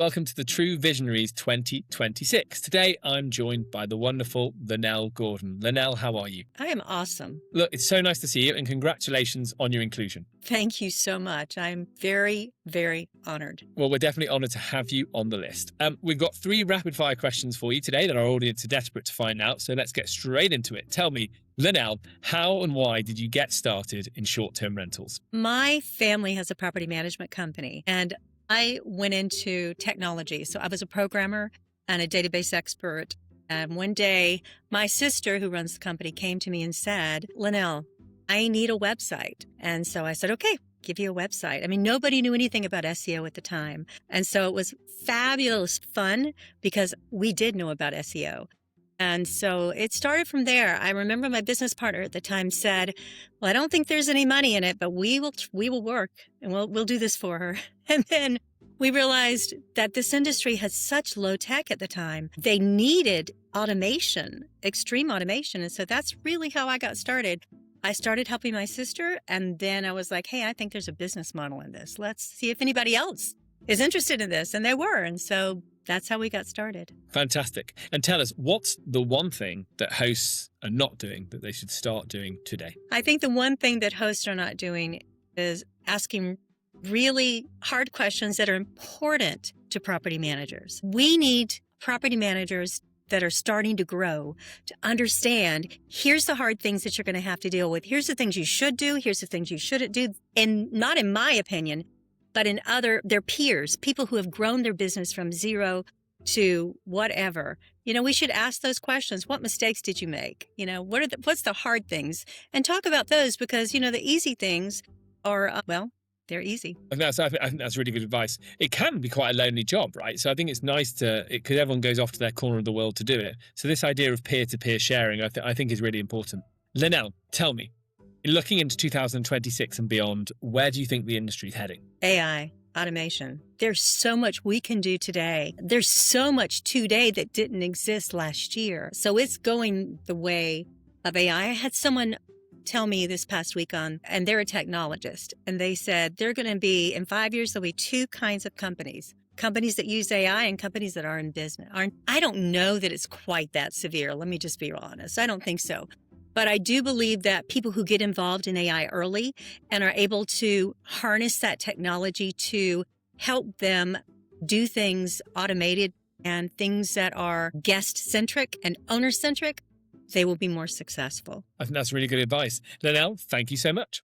Welcome to the Truvisionaries 2026. Today, I'm joined by the wonderful Lynell Gordon. Lynell, how are you? I am awesome. Look, it's so nice to see you, and congratulations on your inclusion. Thank you so much. I'm very, very honored. Well, we're definitely honoured to have you on the list. We've got 3 rapid-fire questions for you today that our audience are desperate to find out, so let's get straight into it. Tell me, Lynell, how and why did you get started in short-term rentals? My family has a property management company, and I went into technology. So I was a programmer and a database expert. And one day, my sister, who runs the company, came to me and said, Lynell, I need a website. And so I said, okay, give you a website. I mean, nobody knew anything about SEO at the time. And so it was fabulous fun because we did know about SEO. And so it started from there. I remember my business partner at the time said, well, I don't think there's any money in it, but we will work and we'll do this for her. And then we realized that this industry had such low tech at the time. They needed automation, extreme automation. And so that's really how I got started. I started helping my sister, and then I was like, hey, I think there's a business model in this. Let's see if anybody else is interested in this. And they were. And so that's how we got started. Fantastic. And tell us, what's the one thing that hosts are not doing that they should start doing today? I think the one thing that hosts are not doing is asking really hard questions that are important to property managers. We need property managers that are starting to grow to understand, here's the hard things that you're going to have to deal with. Here's the things you should do. Here's the things you shouldn't do. And not in my opinion, but in their peers, people who have grown their business from zero to whatever. We should ask those questions. What mistakes did you make? What's the hard things? And talk about those because, the easy things are, they're easy. I think that's really good advice. It can be quite a lonely job, right? So I think it's nice because everyone goes off to their corner of the world to do it. So this idea of peer-to-peer sharing, I think is really important. Lynell, tell me, looking into 2026 and beyond, where do you think the industry is heading? AI, automation. There's so much we can do today. There's so much today that didn't exist last year. So it's going the way of AI. I had someone tell me this past week and they're a technologist, and they said they're going to be, in 5 years, there'll be 2 kinds of companies that use AI and companies that are in business. I don't know that it's quite that severe. Let me just be honest. I don't think so. But I do believe that people who get involved in AI early and are able to harness that technology to help them do things automated and things that are guest-centric and owner-centric, they will be more successful. I think that's really good advice. Lynell, thank you so much.